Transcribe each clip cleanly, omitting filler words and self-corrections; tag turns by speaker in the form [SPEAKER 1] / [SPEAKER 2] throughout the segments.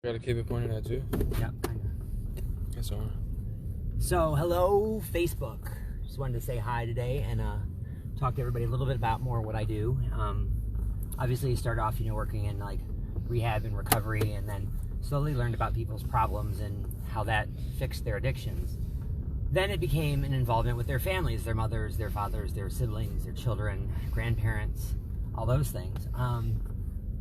[SPEAKER 1] Gotta keep it pointed at you.
[SPEAKER 2] Yep, kind of.
[SPEAKER 1] That's all right.
[SPEAKER 2] So, hello, Facebook. Just wanted to say hi today and talk to everybody a little bit about more what I do. Obviously, you start off, working in like rehab and recovery, and then slowly learned about people's problems and how that fixed their addictions. Then it became an involvement with their families, their mothers, their fathers, their siblings, their children, grandparents, all those things.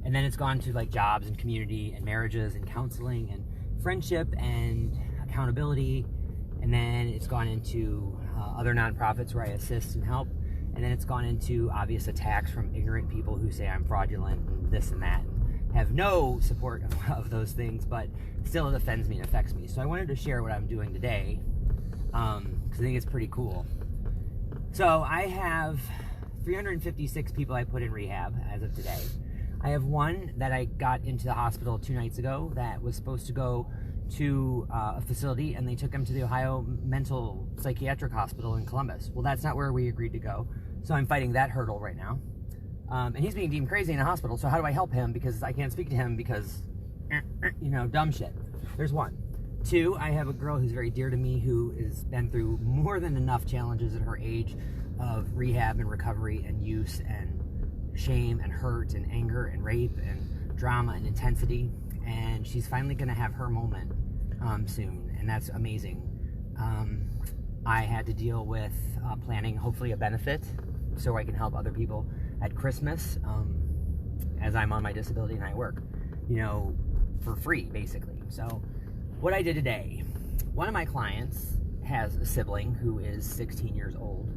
[SPEAKER 2] And then it's gone to like jobs and community and marriages and counseling and friendship and accountability. And then it's gone into other nonprofits where I assist and help. And then it's gone into obvious attacks from ignorant people who say I'm fraudulent and this and that, and have no support of those things, but still it offends me and affects me. So I wanted to share what I'm doing today, because I think it's pretty cool. So I have 356 people I put in rehab as of today. I have one that I got into the hospital 2 nights ago that was supposed to go to a facility, and they took him to the Ohio Mental Psychiatric Hospital in Columbus. Well, that's not where we agreed to go, so I'm fighting that hurdle right now. And he's being deemed crazy in a hospital, so how do I help him? Because I can't speak to him because, dumb shit. There's one. 2, I have a girl who's very dear to me who has been through more than enough challenges at her age of rehab and recovery and use and shame and hurt and anger and rape and drama and intensity, and she's finally going to have her moment soon, and that's amazing. I had to deal with planning hopefully a benefit so I can help other people at Christmas, as I'm on my disability and I work, for free basically. So what I did today, one of my clients has a sibling who is 16 years old,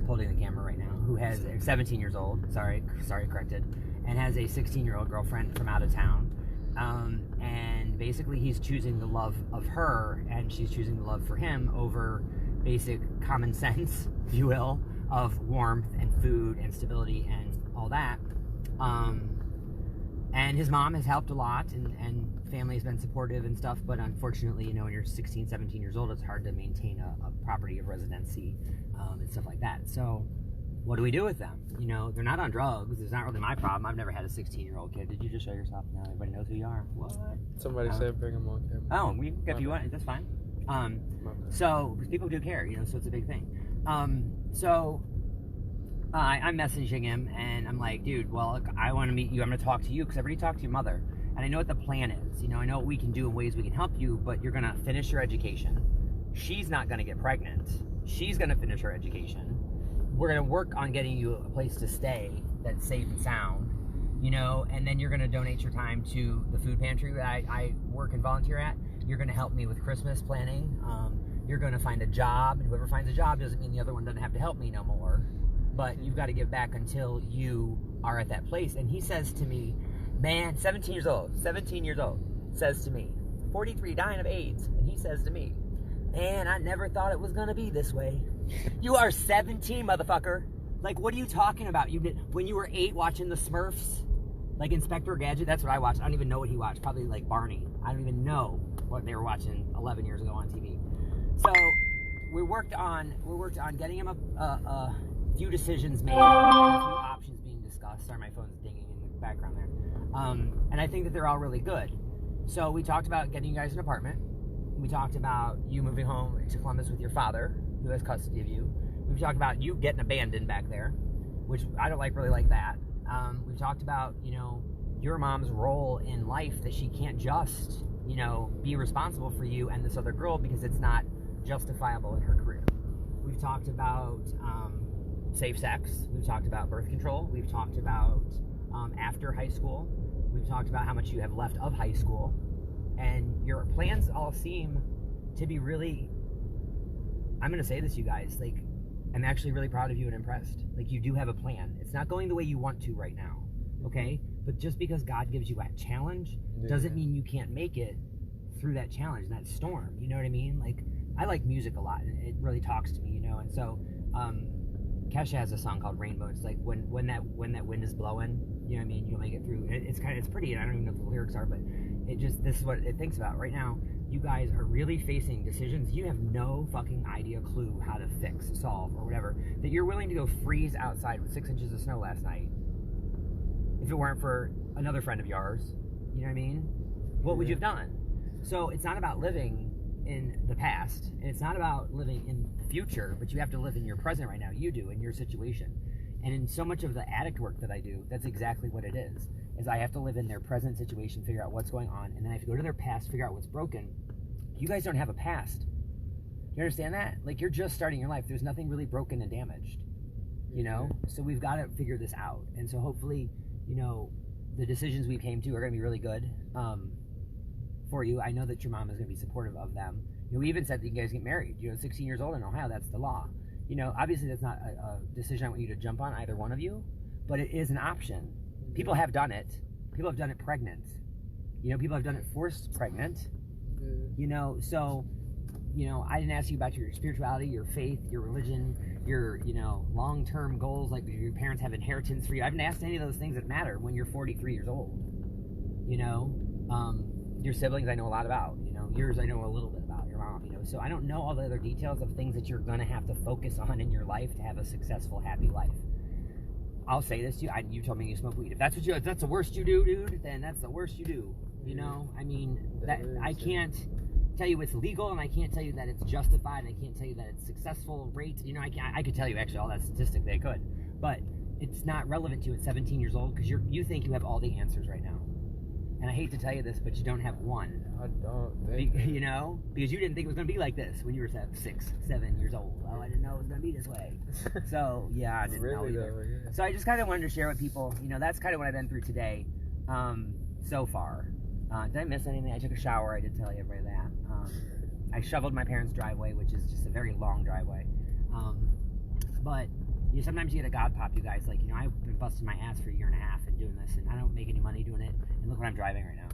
[SPEAKER 2] holding the camera right now, who has 17 years old, sorry, corrected, and has a 16-year-old girlfriend from out of town. And basically he's choosing the love of her, and she's choosing the love for him over basic common sense, if you will, of warmth and food and stability and all that. And his mom has helped a lot, and family has been supportive and stuff, but unfortunately, when you're 16, 17 years old, it's hard to maintain a property of residency and stuff like that. So what do we do with them? They're not on drugs. It's not really my problem. I've never had a 16-year-old kid. Did you just show yourself? Now everybody knows who you are. What?
[SPEAKER 1] Somebody said bring them on camera.
[SPEAKER 2] Oh, if you want, that's fine. So people do care, so it's a big thing. I'm messaging him, and I'm like, dude, well, look, I want to meet you. I'm going to talk to you because I've already talked to your mother, and I know what the plan is. I know what we can do and ways we can help you, but you're going to finish your education. She's not going to get pregnant. She's going to finish her education. We're going to work on getting you a place to stay that's safe and sound, and then you're going to donate your time to the food pantry that I work and volunteer at. You're going to help me with Christmas planning. You're going to find a job, and whoever finds a job doesn't mean the other one doesn't have to help me no more. But you've got to give back until you are at that place. And he says to me, man, 17 years old, says to me, 43, dying of AIDS. And he says to me, man, I never thought it was going to be this way. You are 17, motherfucker. Like, what are you talking about? You did when you were 8 watching the Smurfs? Like Inspector Gadget? That's what I watched. I don't even know what he watched. Probably like Barney. I don't even know what they were watching 11 years ago on TV. So we worked on getting him a few decisions made, a few options being discussed. Sorry, my phone's dinging in the background there. And I think that they're all really good. So we talked about getting you guys an apartment. We talked about you moving home to Columbus with your father, who has custody of you. We've talked about you getting abandoned back there, which I don't really like that. We've talked about, your mom's role in life, that she can't just, be responsible for you and this other girl because it's not justifiable in her career. We've talked about safe sex. We've talked about birth control. We've talked about after high school. We've talked about how much you have left of high school. And your plans all seem to be really, I'm going to say this, you guys, like, I'm actually really proud of you and impressed. Like, you do have a plan. It's not going the way you want to right now, okay? But just because God gives you a challenge doesn't mean you can't make it through that challenge and that storm, you know what I mean? Like, I like music a lot, and it really talks to me, and so Kesha has a song called Rainbow. It's like when that wind is blowing, you'll make it through. It's pretty, and I don't even know what the lyrics are, but this is what it thinks about right now. You guys are really facing decisions you have no fucking clue how to fix, solve, or whatever, that you're willing to go freeze outside with 6 inches of snow last night if it weren't for another friend of yours, you know what I mean? What would you have done? So it's not about living in the past, and it's not about living in the future, but you have to live in your present right now. You do, in your situation. And in so much of the addict work that I do, that's exactly what it is I have to live in their present situation, figure out what's going on, and then I have to go to their past, figure out what's broken. You guys don't have a past. You understand that? Like, you're just starting your life. There's nothing really broken and damaged, you know? So we've got to figure this out. And so hopefully, you know, the decisions we came to are going to be really good for you. I know that your mom is going to be supportive of them. You know, we even said that you guys get married. You know, 16 years old in Ohio, that's the law. You know, obviously that's not a decision I want you to jump on, either one of you, but it is an option. People have done it. People have done it pregnant. You know, people have done it forced pregnant. You know, so, you know, I didn't ask you about your spirituality, your faith, your religion, your, you know, long-term goals, like your parents have inheritance for you. I haven't asked any of those things that matter when you're 43 years old. You know, your siblings I know a lot about. You know, yours I know a little bit about, your mom, you know. So I don't know all the other details of things that you're going to have to focus on in your life to have a successful, happy life. I'll say this to you. You told me you smoke weed. If that's the worst you do, dude, then that's the worst you do. You know, I mean, that I can't tell you it's legal, and I can't tell you that it's justified, and I can't tell you that it's successful rate. You know, I could tell you actually all that statistically, I could, but it's not relevant to you at 17 years old because you think you have all the answers right now. And I hate to tell you this, but you don't have one.
[SPEAKER 1] I don't think.
[SPEAKER 2] You know, because you didn't think it was going to be like this when you were 6, 7 years old. Oh, I didn't know it was going to be this way. So yeah, I didn't know either.
[SPEAKER 1] Though, yeah.
[SPEAKER 2] So I just kind of wanted to share with people. You know, that's kind of what I've been through today, so far. Did I miss anything? I took a shower. I did tell everybody that. I shoveled my parents' driveway, which is just a very long driveway. But you know, sometimes you get a God pop, you guys. Like, you know, I've been busting my ass for a year and a half and doing this, and I don't make any money doing it. And look what I'm driving right now.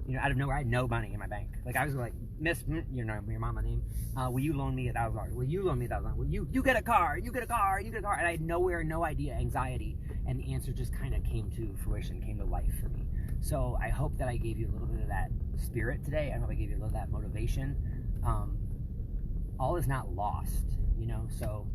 [SPEAKER 2] You know, out of nowhere, I had no money in my bank. Like, I was like, Miss, you know, your mama name, will you loan me $1,000? Will you loan me $1,000? Will you get a car? You get a car? You get a car? And I had no idea, anxiety. And the answer just kind of came to fruition, came to life for me. So I hope that I gave you a little bit of that spirit today. I hope I gave you a little of that motivation. All is not lost, you know, so